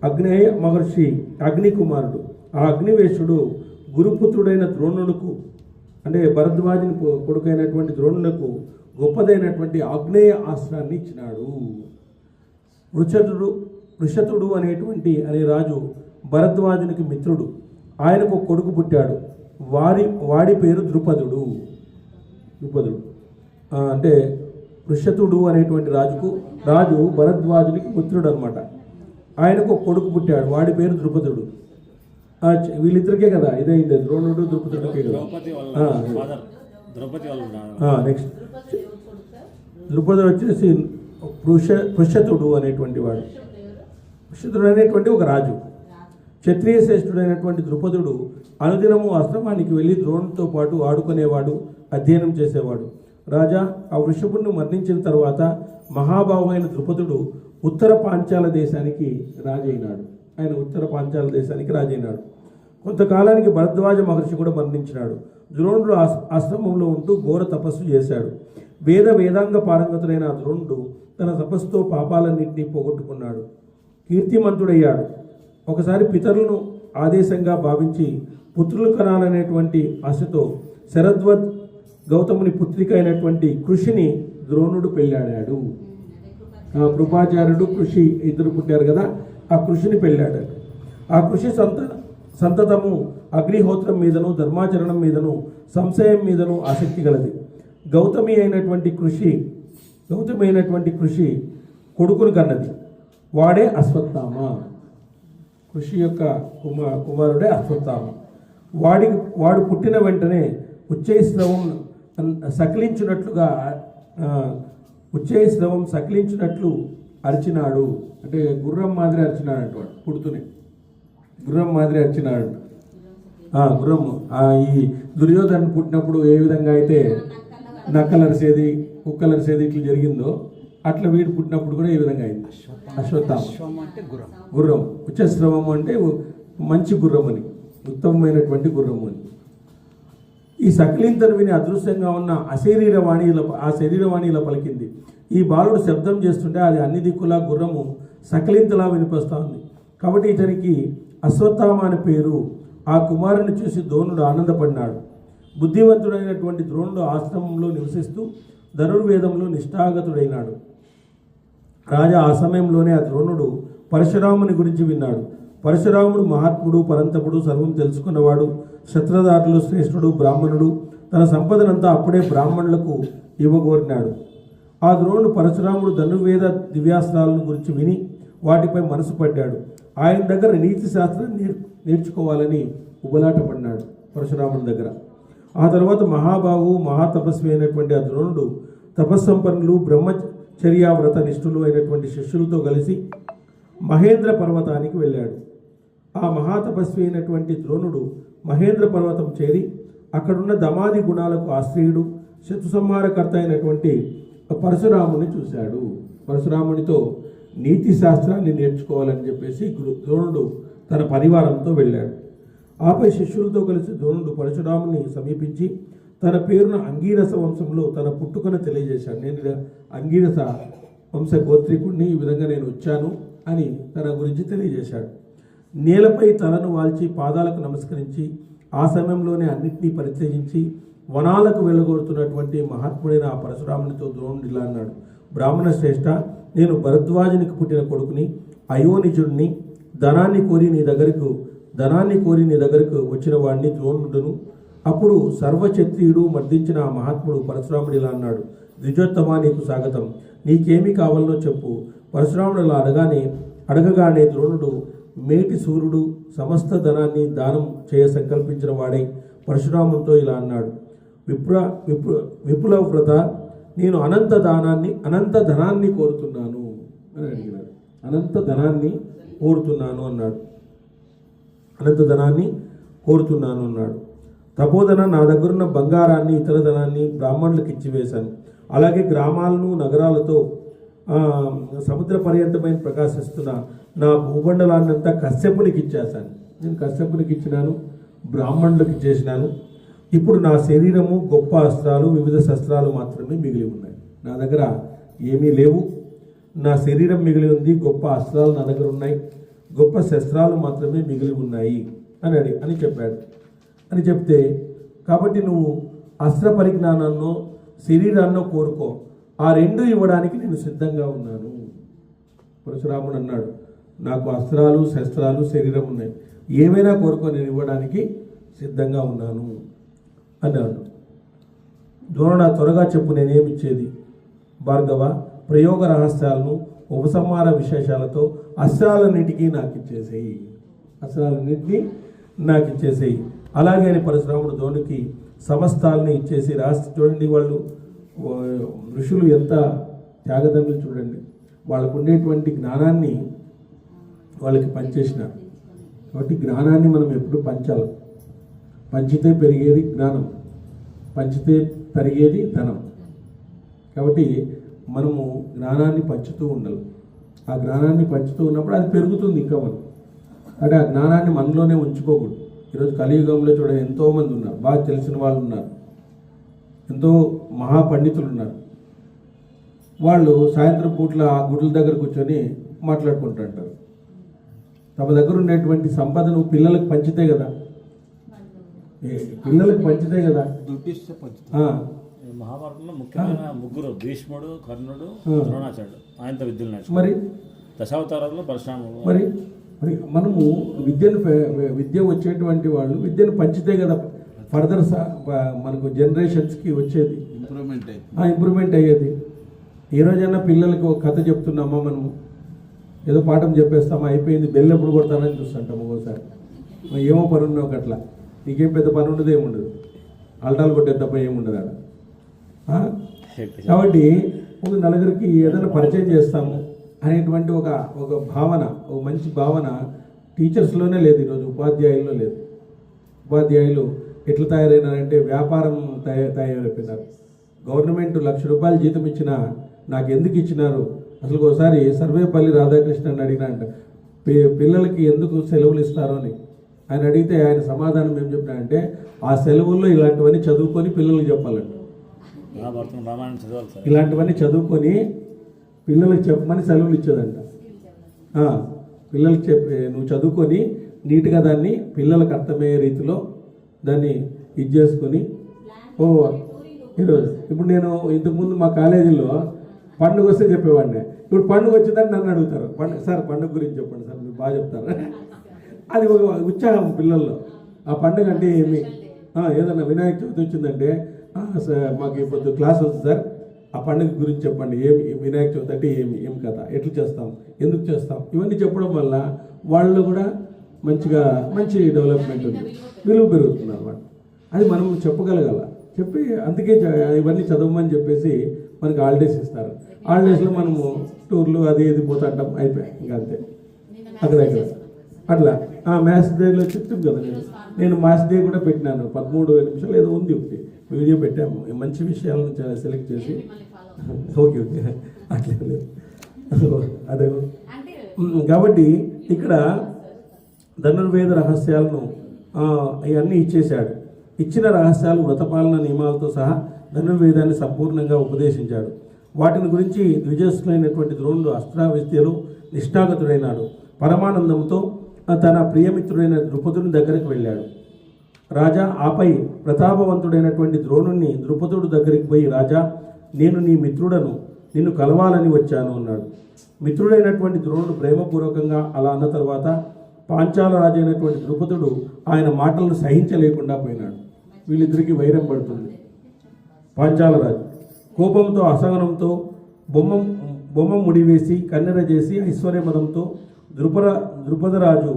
అగ్నేయ మహర్షి అగ్ని కుమారుడు. ఆ అగ్నివేశుడు గురుపుత్రుడైన ద్రోణునకు అంటే భరద్వాజుని కొడుకైనటువంటి ద్రోణునకు గొప్పదైనటువంటి ఆగ్నేయ ఆస్త్రాన్ని ఇచ్చినాడు. వృషతుడు అనే రాజు భరద్వాజునికి మిత్రుడు. ఆయనకు కొడుకు పుట్టాడు. వాడి పేరు ద్రుపదుడు. అంటే వృషతుడు అనేటువంటి రాజు భరద్వాజునికి పుత్రుడు అనమాట. ఆయనకు ఒక కొడుకు పుట్టాడు, వాడి పేరు ద్రుపదుడు. వీళ్ళిద్దరికే కదా ఇదైంది, ద్రోణుడు ద్రుపదుడికే కదా. ద్రౌపది వాళ్ళ ఫాదర్, ద్రౌపది వాళ్ళ నెక్స్ట్ ద్రుపదుడు వచ్చేసి పృషతుడు అనేటువంటి వాడు. పృషతుడు అనేటువంటి ఒక రాజు. క్షత్రియ శ్రేష్ఠుడైనటువంటి ద్రుపదుడు అనుదినము ఆశ్రమానికి వెళ్ళి ద్రోణుడితో పాటు ఆడుకునేవాడు, అధ్యయనం చేసేవాడు. రాజా, ఆ వృషభుడిని మరణించిన తర్వాత మహాభావమైన ద్రుపదుడు ఉత్తర పాంచాల దేశానికి రాజైనాడు. కొంతకాలానికి భరద్వాజ మహర్షి కూడా మరణించినాడు. ద్రోణుడు ఆశ్రమంలో ఉంటూ ఘోర తపస్సు చేశాడు. వేదాంగ పారంగతుడైన ద్రోణుడు తన తపస్సుతో పాపాలన్నింటినీ పోగొట్టుకున్నాడు, కీర్తిమంతుడయ్యాడు. ఒకసారి పితరులను ఆదేశంగా భావించి పుత్రులు కనాలనేటువంటి ఆశతో శరద్వత్ గౌతముని పుత్రిక అయినటువంటి కృషిని ద్రోణుడు పెళ్ళాడాడు. కృపాచార్యుడు కృషి ఇద్దరు పుట్టారు కదా, ఆ కృషిని పెళ్ళాడాడు. ఆ కృషి సంతతము అగ్నిహోత్రం మీదను, ధర్మాచరణం మీదను, సంశయం మీదను ఆసక్తి గలది. గౌతమి అయినటువంటి కృషి కొడుకును కన్నది, వాడే అశ్వత్థామ. కృషి యొక్క కుమారుడే అశ్వత్థామ. వాడు పుట్టిన వెంటనే ఉచ్చైస్రవం సకిలించినట్లు అరిచినాడు. అంటే గుర్రం మాదిరి అరిచినాడు అంట, వాడు పుడుతూనే గుర్రం మాదిరి అరిచినాడు. గుర్రం ఈ దుర్యోధన పుట్టినప్పుడు ఏ విధంగా అయితే నక్కలరిసేది, కుక్కలరిసేది ఇట్లా జరిగిందో, అట్లా వీడు పుట్టినప్పుడు కూడా ఏ విధంగా అయింది. అశ్వత్థామ గుర్రం, ఉచ్చశ్రవం అంటే మంచి గుర్రం అని, ఉత్తమమైనటువంటి గుర్రం అని. ఈ సకిలింతను విని అదృశ్యంగా ఉన్న ఆ శరీరవాణి ఇలా పలికింది. ఈ బాలుడు శబ్దం చేస్తుంటే అది అన్ని దిక్కులా గుర్రము సకిలింతలా వినిపిస్తూ ఉంది. కాబట్టి ఇతనికి అశ్వత్థామ అని పేరు. ఆ కుమారుని చూసి ద్రోణుడు ఆనందపడినాడు. బుద్ధివంతుడైనటువంటి ద్రోణుడు ఆశ్రమంలో నివసిస్తూ ధనుర్వేదంలో నిష్ఠాగతుడైనాడు. రాజా ఆ సమయంలోనే ఆ ద్రోణుడు పరశురాముని గురించి విన్నాడు. పరశురాముడు మహాత్ముడు, పరంతపుడు, సర్వం తెలుసుకున్నవాడు, క్షత్రదారులు శ్రేష్ఠుడు, బ్రాహ్మణుడు. తన సంపదనంతా అప్పుడే బ్రాహ్మణులకు ఇవ్వగోరినాడు. ఆ ద్రోణుడు పరశురాముడు ధనుర్వేద దివ్యాస్త్రాలను గురించి విని వాటిపై మనసు పడ్డాడు. ఆయన దగ్గర నీతి శాస్త్రాన్ని నేర్చుకోవాలని ఉబలాట పడినాడు పరశురాముని దగ్గర. ఆ తర్వాత మహాతపస్వి అయినటువంటి ఆ ద్రోణుడు తపస్సంపన్నులు, బ్రహ్మచర్యావ్రత నిష్ఠులు అయినటువంటి శిష్యులతో కలిసి మహేంద్ర పర్వతానికి వెళ్ళాడు. ఆ మహాతపస్వి అయినటువంటి ద్రోణుడు మహేంద్ర పర్వతం చేరి అక్కడున్న దమాది గుణాలకు ఆశ్రయుడు, శత్రుసంహారకర్త అయినటువంటి పరశురాముని చూశాడు. పరశురామునితో నీతి శాస్త్రాన్ని నేర్చుకోవాలని చెప్పేసి ద్రోణుడు తన పరివారంతో వెళ్ళాడు. ఆపై శిష్యులతో కలిసి ద్రోణుడు పరశురాముని సమీపించి తన పేరున అంగీరస వంశంలో తన పుట్టుకను తెలియజేశాడు. నేను అంగీరస వంశ గోత్రికుడిని, ఈ విధంగా నేను వచ్చాను అని తన గురించి తెలియజేశాడు. నేలపై తలను వాల్చి పాదాలకు నమస్కరించి ఆ సమయంలోనే అన్నింటినీ పరిత్యజించి వనాలకు వెళ్ళగొడుతున్నటువంటి మహాత్ముడైన ఆ పరశురామునితో ద్రోణుడు ఇలా అన్నాడు: బ్రాహ్మణ శ్రేష్ఠ, నేను భరద్వాజునికి పుట్టిన కొడుకుని, అయోనిజుడిని, ధనాన్ని కోరి నీ దగ్గరకు వచ్చిన వాడిని ద్రోణుడును. అప్పుడు సర్వక్షత్రియుడు మర్దించిన ఆ మహాత్ముడు పరశురాముడు ఇలా అన్నాడు: ద్విజోత్తమ, నీకు స్వాగతం. నీకేమి కావాలనో చెప్పు. పరశురాముడు అలా అడగగానే ద్రోణుడు మేటి సూర్యుడు సమస్త ధనాన్ని దానం చేయ సంకల్పించిన వాడై పరశురామునితో ఇలా అన్నాడు: విపుల వ్రత, నేను అనంత ధనాన్ని కోరుతున్నాను అని అడిగినాడు. అనంత ధనాన్ని కోరుతున్నాను అన్నాడు. తపోధన, నా దగ్గరున్న బంగారాన్ని, ఇతర ధనాన్ని బ్రాహ్మణులకు ఇచ్చివేశాను. అలాగే గ్రామాలను, నగరాలతో సముద్ర పర్యంతమైన ప్రకాశిస్తున్న నా భూమండలాన్నంతా కశ్యపునికి ఇచ్చేశాను. నేను కశ్యపునికి ఇచ్చినాను, బ్రాహ్మణులకు ఇచ్చేసినాను. ఇప్పుడు నా శరీరము, గొప్ప అస్త్రాలు, వివిధ శస్త్రాలు మాత్రమే మిగిలి ఉన్నాయి. నా దగ్గర ఏమీ లేవు. నా శరీరం మిగిలి ఉంది, గొప్ప అస్త్రాలు నా దగ్గర ఉన్నాయి, గొప్ప శస్త్రాలు మాత్రమే మిగిలి ఉన్నాయి అని చెప్పాడు. అని చెప్తే, కాబట్టి నువ్వు అస్త్ర పరిజ్ఞానాన్నో శరీరాన్నో కోరుకో, ఆ రెండు ఇవ్వడానికి నేను సిద్ధంగా ఉన్నాను. పరశురాముడు అన్నాడు: నాకు అస్త్రాలు, శస్త్రాలు, శరీరం ఉన్నాయి, ఏమైనా కోరుకో, నేను ఇవ్వడానికి సిద్ధంగా ఉన్నాను అన్నాడు. ద్రోణ త్వరగా చెప్పు, నేనేమిచ్చేది? భార్గవ, ప్రయోగ రహస్యాలను ఉపసంహార విశేషాలతో అస్త్రాలన్నిటికీ నాకు ఇచ్చేసేయి, అస్త్రాలన్నింటినీ నాకు ఇచ్చేసేయి. అలాగే అని పరశురాముడు ద్రోణుకి సమస్తాలని ఇచ్చేసి రాసి చూడండి. వాళ్ళు ఋషులు ఎంత త్యాగదండులు చూడండి. వాళ్ళకు ఉండేటువంటి జ్ఞానాన్ని వాళ్ళకి పంచేసినారు. కాబట్టి జ్ఞానాన్ని మనం ఎప్పుడు పంచాలి. పంచితే పెరిగేది జ్ఞానం, పంచితే పెరిగేది ధనం. కాబట్టి మనము జ్ఞానాన్ని పంచుతూ ఉండాలి. ఆ జ్ఞానాన్ని పంచుతూ ఉన్నప్పుడు అది పెరుగుతుంది ఇంకా మనం. అంటే ఆ జ్ఞానాన్ని మనలోనే ఉంచుకోకూడదు. ఈరోజు కలియుగంలో చూడండి, ఎంతోమంది ఉన్నారు, బాగా తెలిసిన వాళ్ళు ఉన్నారు, ఎంతో మహాపండితులు ఉన్నారు. వాళ్ళు సాయంత్రం పూట్ల ఆ గుడుల దగ్గర కూర్చొని మాట్లాడుకుంటుంటారు. తమ దగ్గర ఉండేటువంటి సంపదను పిల్లలకు పంచితే కదా, పిల్లలకు పంచితే కదా. మహాభారతంలో ముఖ్యమైన ముగ్గురు, భీష్ముడు, కర్ణుడు, ద్రోణాచార్యుడు. ఆయనతో విద్యలు నేర్చుకున్నారు. మరి దశావతారాల్లో పరశురాముడు. మరి మరి మనము విద్య వచ్చేటువంటి వాళ్ళు విద్యను పంచితే కదా ఫర్దర్ మనకు జనరేషన్స్కి వచ్చేది, ఇంప్రూవ్మెంట్ అయ్యేది. ఏ రోజైనా పిల్లలకి ఒక కథ చెప్తున్నామా, మనము ఏదో పాఠం చెప్పేస్తామా, అయిపోయింది, బెల్ ఎప్పుడు కొడతానని చూస్తుంటాము. ఒకసారి ఏమో పని ఉన్నావు అట్లా, నీకేం పెద్ద పని ఉండదు, ఏముండదు, అల్టాలు కొట్టేది తప్ప ఏముండదు అక్కడ. కాబట్టి ఒక నలుగురికి ఏదైనా పరిచయం చేస్తాము అనేటువంటి ఒక భావన, ఒక మంచి భావన టీచర్స్లోనే లేదు, ఈరోజు ఉపాధ్యాయుల్లో లేదు. ఉపాధ్యాయులు ఎట్లా తయారైనారంటే వ్యాపారం తయారైపోయినారు. గవర్నమెంట్ ₹1,00,000 జీతం ఇచ్చినా నాకు ఎందుకు ఇచ్చినారు? అసలు ఒకసారి సర్వేపల్లి రాధాకృష్ణన్ అడిగినా అంట, పిల్లలకి ఎందుకు సెలవులు ఇస్తారు అని. ఆయన అడిగితే ఆయన సమాధానం ఏం చెప్పినా, ఆ సెలవుల్లో ఇలాంటివన్నీ చదువుకొని పిల్లలకి చెప్పాలంట. ఇలాంటివన్నీ చదువుకొని పిల్లలకి చెప్పమని సెలవులు ఇచ్చేదంట. పిల్లలకి నువ్వు చదువుకొని నీట్గా దాన్ని పిల్లలకు అర్థమయ్యే రీతిలో దాన్ని ఇది చేసుకొని ఈరోజు. ఇప్పుడు నేను ఇంతకుముందు మా కాలేజీలో పండుగ వస్తే చెప్పేవాడిని. ఇప్పుడు పండుగ వచ్చిందని నన్ను అడుగుతారు, సార్ పండుగ గురించి చెప్పండి సార్, మీరు బాగా చెప్తారు. అది ఒక ఉత్సాహం పిల్లల్లో. ఆ పండుగ అంటే ఏమి, ఏదన్నా వినాయక చవితి వచ్చిందంటే మాకు ఇప్పుడు క్లాస్ వస్తుంది సార్, ఆ పండుగ గురించి చెప్పండి, ఏమి వినాయక చవితి అంటే ఏం కథ, ఎట్లా చేస్తాం, ఎందుకు చేస్తాం, ఇవన్నీ చెప్పడం వల్ల వాళ్ళు కూడా మంచి డెవలప్మెంట్ ఉంది, విలువ పెరుగుతుంది అన్నమాట. అది మనం చెప్పగలగాల. చెప్పి అందుకే ఇవన్నీ చదవమని చెప్పేసి మనకి హాలిడేస్ ఇస్తారు. హాలిడేస్లో మనము టూర్లు అది ఇది పోతుంటాం, అయిపోయాయి ఇంకా అంతే. అక్కడ అట్లా మ్యాథ్స్ డేలో చెప్తాం కదా, నేను మ్యాథ్స్ డే కూడా పెట్టినాను, 13 నిమిషాలు ఏదో ఉంది, ఒకటి వీడియో పెట్టాము, మంచి విషయాలను సెలెక్ట్ చేసి. ఓకే అట్లే అదే. కాబట్టి ఇక్కడ ధనుర్వేద రహస్యాలను ఇవన్నీ ఇచ్చేశాడు. ఇచ్చిన రహస్యాలు వ్రతపాలన నియమాలతో సహా ధనుర్వేదాన్ని సంపూర్ణంగా ఉపదేశించాడు. వాటిని గురించి ద్విజస్సులైనటువంటి ద్రోణుడు అస్త్ర విద్యలో నిష్ఠాగతుడైనాడు. పరమానందంతో తన ప్రియమిత్రుడైన ద్రుపదుని దగ్గరికి వెళ్ళాడు. రాజా ఆపై ప్రతాపవంతుడైనటువంటి ద్రోణుణ్ణి ద్రుపదుడు దగ్గరికి పోయి, రాజా నేను నీ మిత్రుడను, నిన్ను కలవాలని వచ్చాను అన్నాడు. మిత్రుడైనటువంటి ద్రోణుడు ప్రేమపూర్వకంగా అలా అన్న తర్వాత పాంచాల రాజు అయినటువంటి ద్రుపదుడు ఆయన మాటలను సహించలేకుండా పోయినాడు. వీళ్ళిద్దరికీ వైరం పడుతుంది. పాంచాల రాజు కోపంతో అసహనంతో బొమ్మ ముడివేసి కన్నెర చేసి ఐశ్వర్యమదంతో ద్రుపదరాజు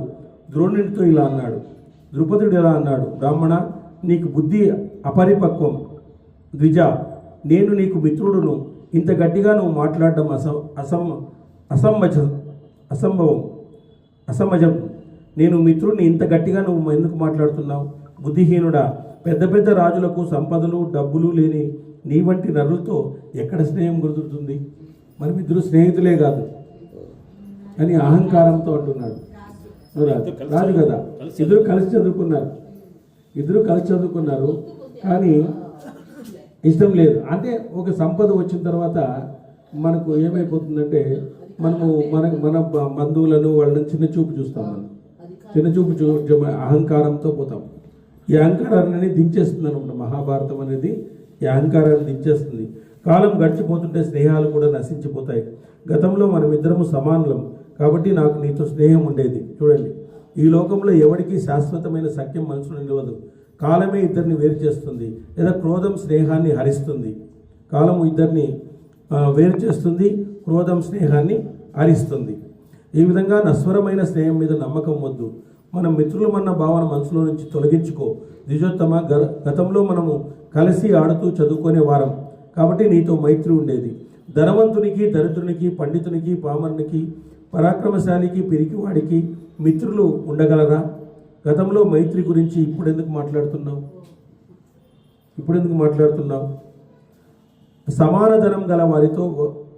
ద్రోణునితో ఇలా అన్నాడు. ద్రుపదుడు ఎలా అన్నాడు, బ్రాహ్మణ నీకు బుద్ధి అపరిపక్వం. ద్విజ నేను నీకు మిత్రుడును, ఇంత గట్టిగా నువ్వు మాట్లాడడం అసంభవం. నేను మిత్రుడిని, ఇంత గట్టిగా నువ్వు ఎందుకు మాట్లాడుతున్నావు? బుద్ధిహీనుడా, పెద్ద పెద్ద రాజులకు సంపదలు డబ్బులు లేని నీ వంటి నరులతో ఎక్కడ స్నేహం కుదురుతుంది? మనమిద్దరు స్నేహితులే కాదు అని అహంకారంతో అంటున్నాడు. రాజు కదా, ఇద్దరు కలిసి చదువుకున్నారు కానీ ఇష్టం లేదు. అంటే ఒక సంపద వచ్చిన తర్వాత మనకు ఏమైపోతుందంటే మన బంధువులను వాళ్ళని చిన్న చూపు చూస్తాం. మనం చిన్న చూపు అహంకారంతో పోతాం. ఈ అహంకారాన్ని దించేస్తుంది అనమాట. మహాభారతం అనేది ఈ అహంకారాన్ని దించేస్తుంది. కాలం గడిచిపోతుంటే స్నేహాలు కూడా నశించిపోతాయి. గతంలో మనమిద్దరము సమానులం కాబట్టి నాకు నీతో స్నేహం ఉండేది. చూడండి, ఈ లోకంలో ఎవరికీ శాశ్వతమైన సఖ్యం మనసులో నిలవదు. కాలమే ఇద్దరిని వేరు చేస్తుంది, లేదా క్రోధం స్నేహాన్ని హరిస్తుంది. కాలం ఇద్దరిని వేరు చేస్తుంది, క్రోధం స్నేహాన్ని హరిస్తుంది. ఈ విధంగా నశ్వరమైన స్నేహం మీద నమ్మకం వద్దు. మన మిత్రులమన్న భావన మనసులో నుంచి తొలగించుకో. ద్విజోత్తమ, గతంలో మనము కలిసి ఆడుతూ చదువుకునే వారం కాబట్టి నీతో మైత్రి ఉండేది. ధనవంతునికి, దరిద్రునికి, పండితునికి, పామరునికి, పరాక్రమశాలికి, పిరికివాడికి మిత్రులు ఉండగలరా? గతంలో మైత్రి గురించి ఇప్పుడెందుకు మాట్లాడుతున్నావు? సమాన ధనం గల వారితో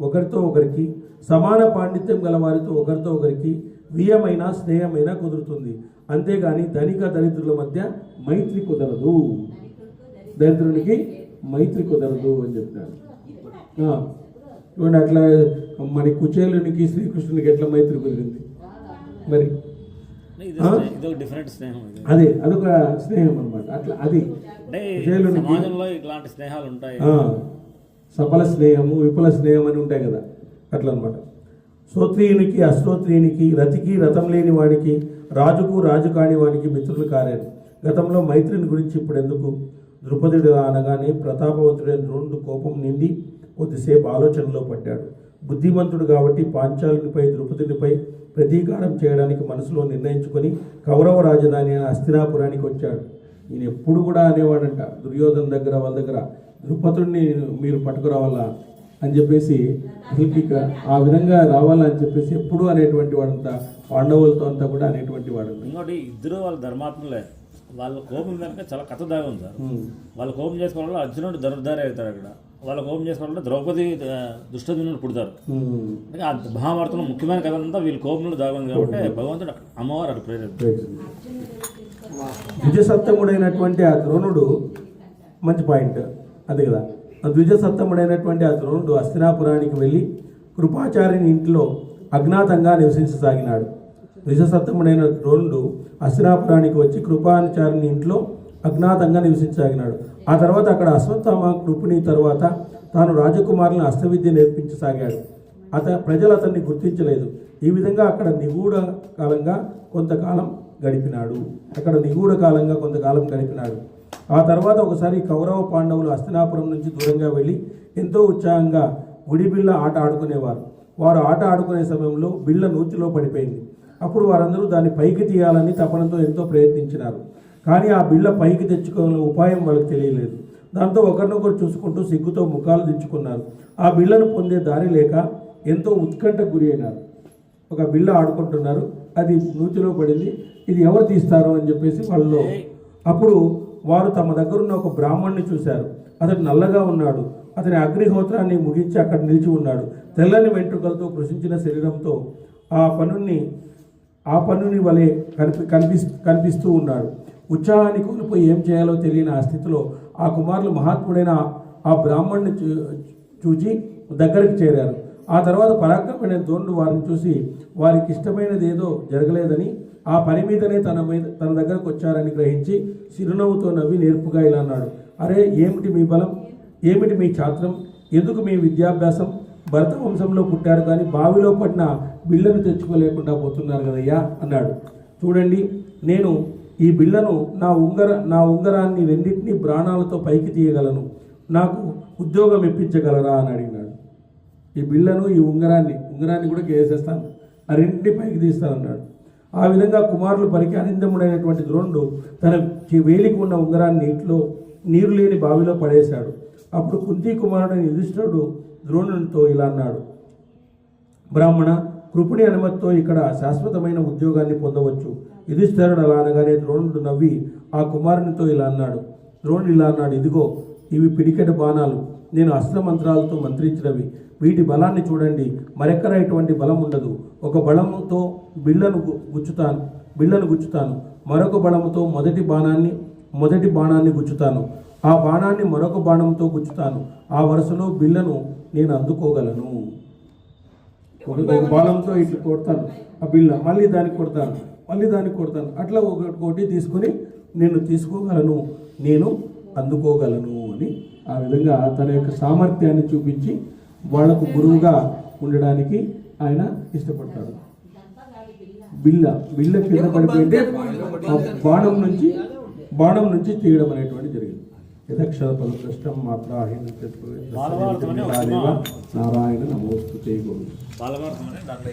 ఒకరితో ఒకరికి, సమాన పాండిత్యం గల వారితో ఒకరితో ఒకరికి వియమైన స్నేహమైన కుదురుతుంది. అంతేగాని ధనిక దరిద్రుల మధ్య మైత్రి కుదరదు. దరిద్రునికి మైత్రి కుదరదు అని చెప్పినాడు. చూడండి, అట్లా మన కుచేలునికి శ్రీకృష్ణునికి ఎట్లా మైత్రి కుదిరింది మరి? డిఫరెంట్ స్నేహం, అదే అదొక స్నేహం అనమాట. అట్లా అది సమాజంలో ఇట్లాంటి స్నేహాలు ఉంటాయి. సఫల స్నేహము, విఫల స్నేహం అని ఉంటాయి కదా, అట్లా అనమాట. శ్రోత్రియునికి, అశ్రోత్రియునికి, రతికి, రథం లేని వాడికి, రాజుకు, రాజు కాని వాడికి మిత్రులు కారారు. గతంలో మైత్రిని గురించి ఇప్పుడు ఎందుకు? ద్రుపదుడు అనగానే ప్రతాపవంతుడైన ద్రోణుడు కోపం నిండి కొద్దిసేపు ఆలోచనలో పడ్డాడు. బుద్ధిమంతుడు కాబట్టి పాంచాలునిపై, ద్రుపదునిపై ప్రతీకారం చేయడానికి మనసులో నిర్ణయించుకొని కౌరవ రాజధాని అయిన హస్తినాపురానికి వచ్చాడు. ఈయన ఎప్పుడు కూడా అనేవాడంట దుర్యోధన దగ్గర, వాళ్ళ దగ్గర, ద్రుపదుడిని మీరు పట్టుకురావాలా అని చెప్పేసి, అసలు ఆ విధంగా రావాలని చెప్పేసి ఎప్పుడు అనేటువంటి వాడంతా, పాండవులతో అంతా కూడా అనేటువంటి వాడు. ఇంకోటి, ఇద్దరు వాళ్ళ ధర్మాత్ములే. వాళ్ళ కోపం కనుక చాలా కథ దాగా ఉంది సార్. వాళ్ళ కోపం చేసుకోవడం వల్ల అర్జునుడు ధనుర్ధారి అవుతారు. అక్కడ వాళ్ళ కోపం చేసుకోవడం వల్ల ద్రౌపది దుష్టజనులు పుడతారు. ఆ మహాభారతంలో ముఖ్యమైన కథ అంతా వీళ్ళ కోపంలో దాగుంది కాబట్టి భగవంతుడు అమ్మవారు అక్కడ ప్రేరేపిస్తారు. ద్విజసత్తముడైనటువంటి ఆ ద్రోణుడు, మంచి పాయింట్ అదే కదా, ద్విజసత్తముడైనటువంటి ఆ ద్రోణుడు హస్తినాపురానికి వెళ్ళి కృపాచార్యుని ఇంట్లో అజ్ఞాతంగా నివసించసాగినాడు. ద్విజసత్తముడైన ద్రోణుడు హస్తినాపురానికి వచ్చి కృపాచార్యుని ఇంట్లో అజ్ఞాతంగా నివసించసాగినాడు. ఆ తర్వాత అక్కడ అశ్వత్థామ కృపుని తర్వాత తాను రాజకుమారులను హస్తవిద్య నేర్పించసాగాడు. ప్రజలు అతన్ని గుర్తించలేదు. ఈ విధంగా అక్కడ నిగూఢ కాలంగా కొంతకాలం గడిపినాడు. ఆ తర్వాత ఒకసారి కౌరవ పాండవులు హస్తినాపురం నుంచి దూరంగా వెళ్ళి ఎంతో ఉత్సాహంగా గుడిబిళ్ళ ఆట ఆడుకునేవారు. వారు ఆట ఆడుకునే సమయంలో బిళ్ళ నూతిలో పడిపోయింది. అప్పుడు వారందరూ దాన్ని పైకి తీయాలని తపనతో ఎంతో ప్రయత్నించినారు. కానీ ఆ బిళ్ళ పైకి తెచ్చుకోవాలనే ఉపాయం వాళ్ళకి తెలియలేదు. దాంతో ఒకరినొకరు చూసుకుంటూ సిగ్గుతో ముఖాలు దించుకున్నారు. ఆ బిళ్ళను పొందే దారి లేక ఎంతో ఉత్కంఠకు గురి అయినారు. ఒక బిళ్ళ ఆడుకుంటున్నారు, అది నూతిలో పడింది, ఇది ఎవరు తీస్తారు అని చెప్పేసి వాళ్ళు. అప్పుడు వారు తమ దగ్గరున్న ఒక బ్రాహ్మణ్ణి చూశారు. అతడు నల్లగా ఉన్నాడు. అతని అగ్నిహోత్రాన్ని ముగించి అక్కడ నిలిచి ఉన్నాడు. తెల్లని వెంట్రుకలతో కృషించిన శరీరంతో ఆ పన్నుని వలె కనిపిస్తూ ఉన్నాడు. ఉత్సాహాన్ని కోల్పోయి ఏం చేయాలో తెలియని ఆ స్థితిలో ఆ కుమారులు మహాత్ముడైన ఆ బ్రాహ్మణ్ణి చూచి దగ్గరికి చేరారు. ఆ తర్వాత పరాక్రమమైన ద్రోణుడు వారిని చూసి వారికి ఇష్టమైనది ఏదో జరగలేదని, ఆ పని మీదనే తన దగ్గరకు వచ్చారని గ్రహించి చిరునవ్వుతో నవ్వి నేర్పుగా ఇలా అన్నాడు, అరే, ఏమిటి మీ బలం, ఏమిటి మీ ఛాత్రం, ఎందుకు మీ విద్యాభ్యాసం? భరత వంశంలో పుట్టారు కానీ బావిలో పడిన బిళ్ళను తెచ్చుకోలేకుండా పోతున్నారు కదయ్యా అన్నాడు. చూడండి, నేను ఈ బిళ్ళను నా ఉంగరాన్ని రెండింటినీ ప్రాణాలతో పైకి తీయగలను. నాకు ఉద్యోగం ఇప్పించగలరా అని అడిగినాడు. ఈ బిళ్ళను, ఈ ఉంగరాన్ని కూడా వేసేస్తాను, ఆ రెండింటినీ పైకి తీస్తానన్నాడు. ఆ విధంగా కుమారులు పలికి అనిందముడైనటువంటి ద్రోణుడు తన వేలికి ఉన్న ఉంగరాన్ని నీరు లేని బావిలో పడేశాడు. అప్పుడు కుంతి కుమారుడైన యుధిష్ఠిరుడు ద్రోణునితో ఇలా అన్నాడు, బ్రాహ్మణ, కృపుని అనుమతితో ఇక్కడ శాశ్వతమైన ఉద్యోగాన్ని పొందవచ్చు. యుధిష్ఠిరుడు అలా అనగానే ద్రోణుడు నవ్వి ఆ కుమారునితో ఇలా అన్నాడు. ద్రోణుడు ఇలా అన్నాడు, ఇదిగో ఇవి పిడికెడు బాణాలు, నేను అస్త్రమంత్రాలతో మంత్రించినవి. వీటి బలాన్ని చూడండి, మరెక్కర ఇటువంటి బలం ఉండదు. ఒక బలముతో బిళ్ళను గుచ్చుతాను, మరొక బలముతో మొదటి బాణాన్ని గుచ్చుతాను, ఆ బాణాన్ని మరొక బాణంతో గుచ్చుతాను. ఆ వరుసలో బిళ్ళను నేను అందుకోగలను. ఒక బాణంతో ఇట్లా కొడతాను, ఆ బిళ్ళ మళ్ళీ దానికి కొడతాను, అట్లా ఒకటి తీసుకొని నేను తీసుకోగలను, నేను అందుకోగలను అని ఆ విధంగా తన యొక్క సామర్థ్యాన్ని చూపించి వాళ్లకు గురువుగా ఉండడానికి ఆయన ఇష్టపడతాడు. బిళ్ళ కింద పడిపోయింటే ఆ బాణం నుంచి తీయడం అనేటువంటి జరిగింది. యథక్షర పదకృష్టం మాత్రాహీన బాలభారతం అనే ఒక సినిమా. నారాయణ నమోస్తుతే గోవింద. బాలభారతం అనే దాంట్లో